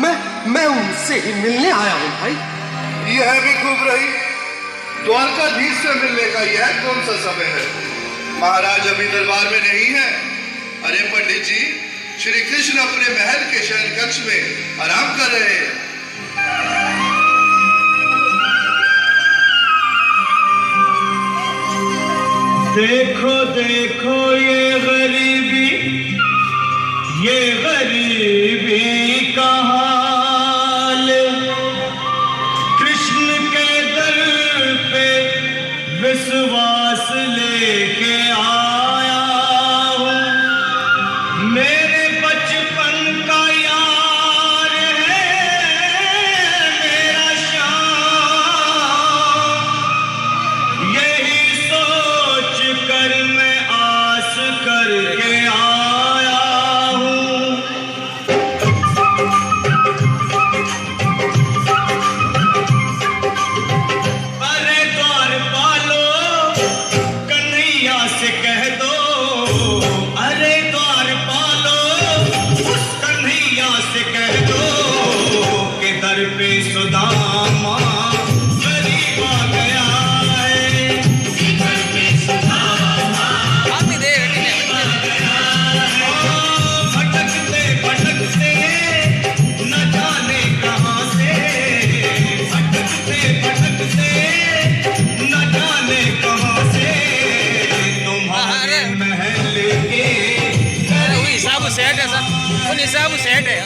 मैं उनसे ही मिलने आया हूँ भाई। यह भी खूब रही, द्वारकाधीश से मिलने का यह कौन सा समय है? महाराज अभी दरबार में नहीं है। अरे पंडित जी, श्री कृष्ण अपने महल के शयन कक्ष में आराम कर रहे हैं। देखो देखो ये गरीबी का हाल, कृष्ण के दर पे विश्वास लेके आया हूँ। मेरे बचपन का यार है मेरा श्याम, यही सोच कर मैं आस करके आया हूँ। अरे द्वारपालो कन्हैया से कह दो, अरे द्वारपालो उस कन्हैया से कह दो कि दर पे सुदामा गरीब आ गया है। दर पे सुदामा भटकते भटकते न जाने कहाँ से, भटकते भटकते न जाने कहाँ से तुम्हारे महल के हिसाब सेट है सर, उन हिसाब सेट है।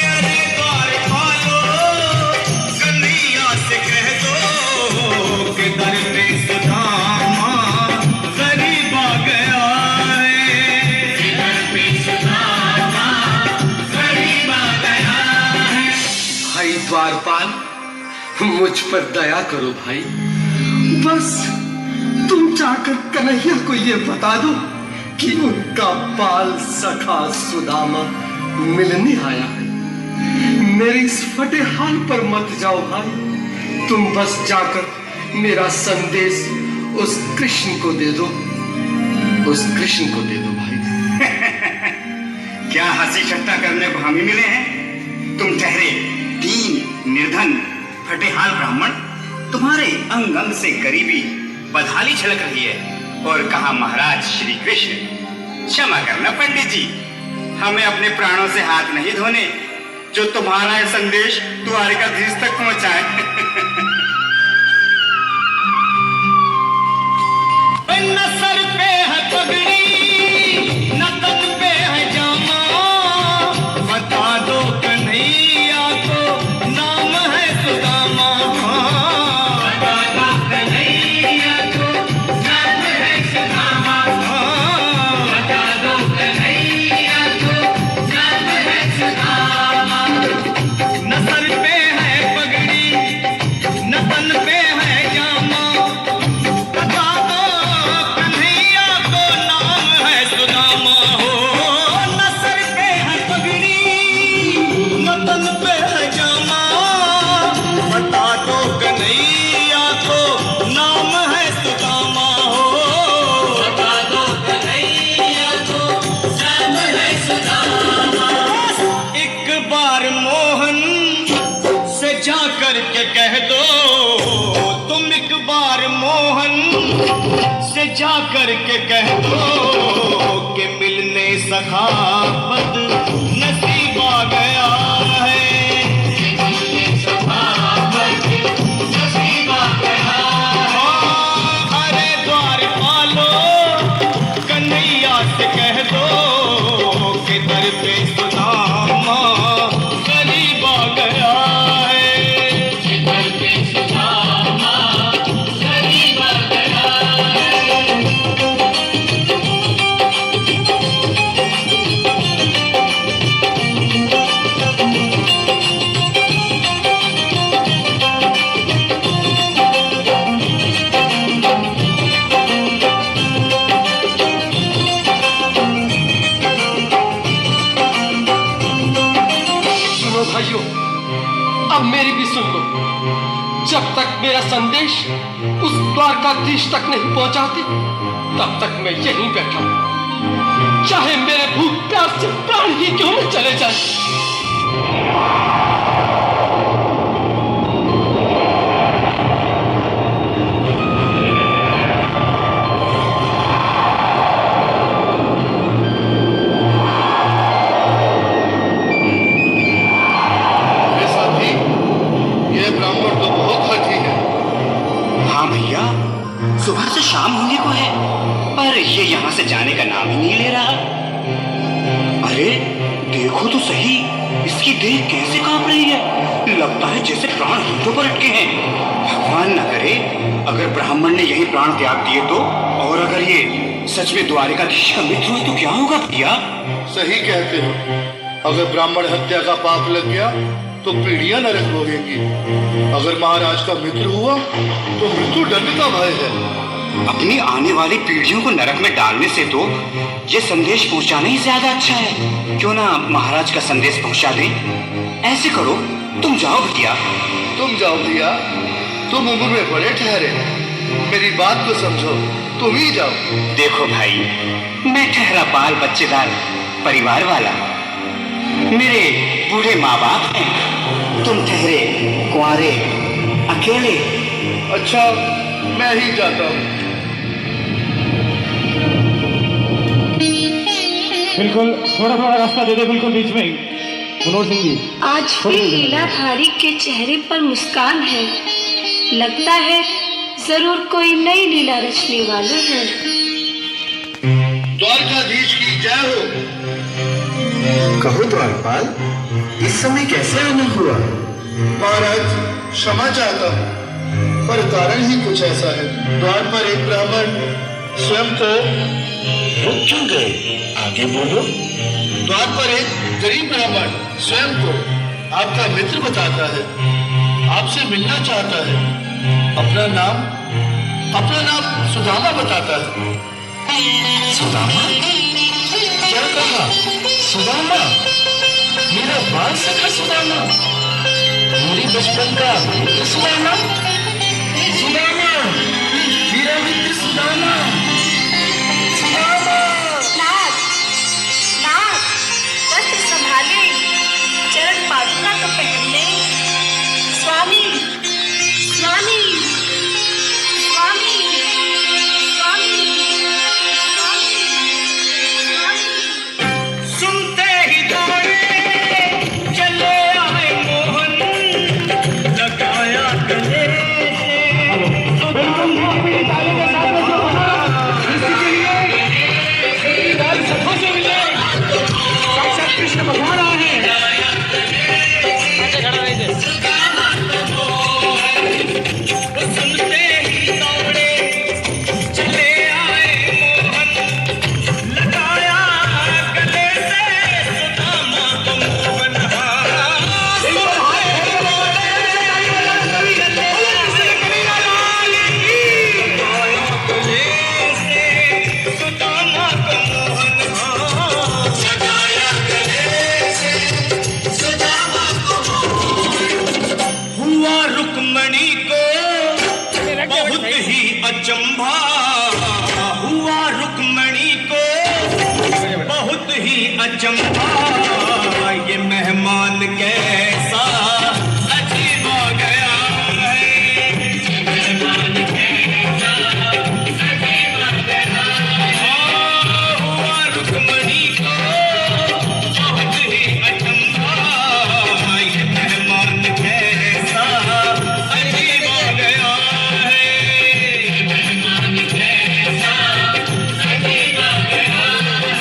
अरे द्वारपालो कन्हैया से कह दो कि दर पे सुदामा गरीब आ गया है। दर पे सुदामा गरीब आ गया है। भाई द्वारपाल, मुझ पर दया करो भाई। बस तुम जाकर कन्हैया को ये बता दो कि उनका बाल सखा सुदामा मिलने आया है। मेरे इस फटे हाल पर मत जाओ भाई, तुम बस जाकर मेरा संदेश उस कृष्ण को दे दो, उस कृष्ण को दे दो भाई। क्या हंसी ठट्टा करने को हम ही मिले हैं? तुम ठहरे दीन निर्धन फटेहाल ब्राह्मण, तुम्हारे अंग अंग से गरीबी बदहाली झलक रही है। और कहा महाराज श्री कृष्ण। क्षमा करना पंडित जी, हमें अपने प्राणों से हाथ नहीं धोने जो तुम्हारा संदेश द्वारकाधीश तक पहुंचाए। न सर पे है पगड़ी न तन पे है जामा, बता दो कन्हैया को नाम है सुदामा। बता दो कन्हैया को नाम है सुदामा। बता दो कन्हैया को नाम है सुदामा। न सर पे है पगड़ी न तन पे है जामा, बता दो कन्हैया को नाम है सुदामा। हो न सर पे है पगड़ी न तन पे है जामा, बता दो कन्हैया को नाम है सुदामा। हो बता दो कन्हैया को नाम है सुदामा। एक बार मोहन से जा कर के कह दो, तुम एक बार मोहन से जा कर के कह दो कि मिलने सखावत नसीब आ गया है। मिलने सखावत नसीब आ गया है। अरे द्वारपालो कन्हैया से कह दो कि दर पे सुदामा गरीब आ गया है। दर पे सुदामा गरीब आ गया है। सुनो भाइयों, अब मेरी भी सुन लो। जब तक मेरा संदेश उस द्वारकाधीश तक नहीं पहुंचाती, तब तक मैं यहीं बैठा हूं। चाहे मेरे भूख प्यास से प्राण ही क्यों न चले जाए। मेरे साथी, ये ब्राह्मण तो बहुत हठी है। हाँ भैया, सुबह से शाम होने को है पर ये यहाँ से जाने का नाम ही नहीं ले रहा। अरे देखो तो सही, इसकी देह कैसे कांप रही है। लगता है जैसे प्राण हाथों पर अटके हैं। भगवान न करे अगर ब्राह्मण ने यही प्राण त्याग दिए तो, और अगर ये सच में द्वारिकाधीश का मित्र हुए तो क्या होगा भैया? सही कहते हो, अगर ब्राह्मण हत्या का पाप लग गया तो पीढ़ियां नरक भोगेंगी। अगर महाराज का मित्र हुआ तो मृत्यु दंड का भय है। अपनी आने वाली पीढ़ियों को नरक में डालने से तो ये संदेश पहुंचाना ही ज्यादा अच्छा है। क्यों ना महाराज का संदेश पहुंचा दें। ऐसे करो, तुम जाओ भैया। तुम जाओ भैया, तुम उम्र में बड़े ठहरे, मेरी बात को समझो, तुम ही जाओ। देखो भाई, मैं ठहरा बाल बच्चेदार परिवार वाला, मेरे बूढ़े माँ बाप हैं, तुम ठहरे कुंवारे अकेले। अच्छा, मैं ही जाता हूँ। बिल्कुल थोड़ा थोड़ा रास्ता दे दे, बिल्कुल बीच में ही। मनोज सिंह जी, आज भी लीलाधारी के चेहरे पर मुस्कान है। लगता है जरूर कोई नई लीला रचने वाला है। द्वारकाधीश की जय हो। कहो द्वारपाल, इस समय कैसे आना हुआ? महाराज, क्षमा चाहता हूँ, पर कारण ही कुछ ऐसा है। द्वार पर एक ब्राह्मण स्वयं को रुक क्यों गए? आगे बोलो। द्वार पर एक गरीब ब्राह्मण स्वयं को आपका मित्र बताता है, आपसे मिलना चाहता है। अपना नाम सुदामा बताता है। सुदामा? क्या कहा? सुदामा? मेरा बाल सखा सुदामा? मेरी बचपन का मित्र सुदामा? सुदामा, मेरा मित्र सुदामा। सुदामा। नाथ, वस्त्र संभाले, चरण पादुका को पहन ले। स्वामी, स्वामी, स्वामी, स्वामी, स्वामी, स्वामी। सुनते ही दौड़े चले आए मोहन, लगाया गले कृष्ण भगवान आए हैं। सुनते ही दौड़े चले आए मोहन, लगाया गले से सुदामा को मोहन। हुआ रुक्मणी को बहुत ही अचंभा, हुआ रुक्मणी को बहुत ही अचंभा। ये मेहमान कैसा अजीब आ गया है, मेहमान कैसा अजीब आ गया है। हुआ रुक्मणी को बहुत ही अचंभा, ये मेहमान कैसा अजीब आ गया है, मेहमान कैसा अजीब आ गया है।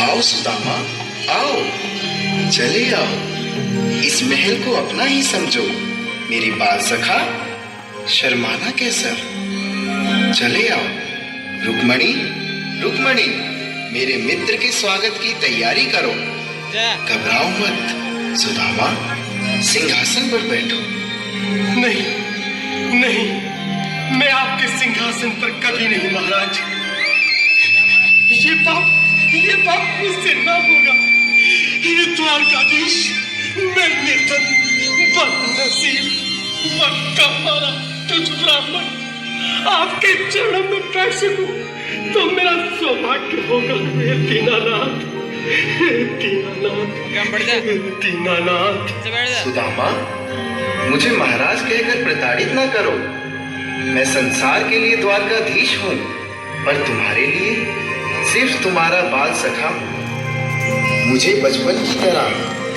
आओ सुदामा, आओ, चले आओ, इस महल को अपना ही समझो। मेरी बाल सखा, शर्माना कैसा? चले आओ। रुक्मणी, रुक्मणी, मेरे मित्र के स्वागत की तैयारी करो। घबराओ मत। सुदामा, सिंहासन पर बैठो। नहीं नहीं, मैं आपके सिंहासन पर कभी नहीं महाराज। ये पाप मुझसे ना होगा। ये द्वारकाधीश, मैं निर्धन, बदनसीब, बदकारा, तुझ ब्राह्मण आपके चरणों में बैठ सकूं तो मेरा सौभाग्य होगा। हे दीनानाथ, हे दीनानाथ, दीनानाथ। सुदामा, मुझे महाराज कहकर प्रताड़ित ना करो। मैं संसार के लिए द्वारकाधीश हूँ, पर तुम्हारे लिए सिर्फ तुम्हारा बाल सखा हूँ। मुझे बचपन की तरह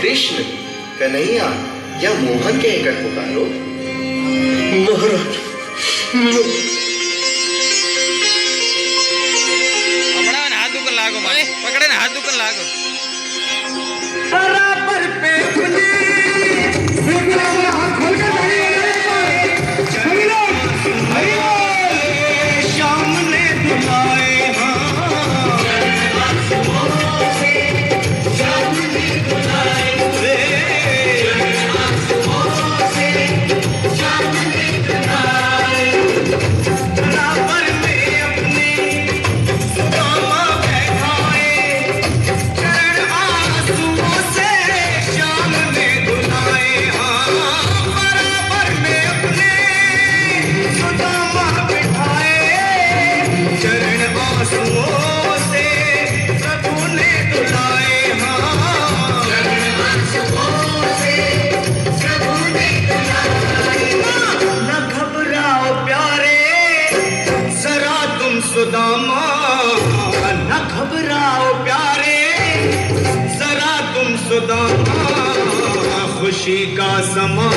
कृष्ण, कन्हैया या मोहन कहकर पुकारो। महाराज, हाथ दुकान लागो मारे, पकड़े ना हाथ दुकान लागो। बराबर पे शाम ने बुलाए सुदामा, न घबराओ प्यारे, जरा तुम सुदामा, खुशी का समा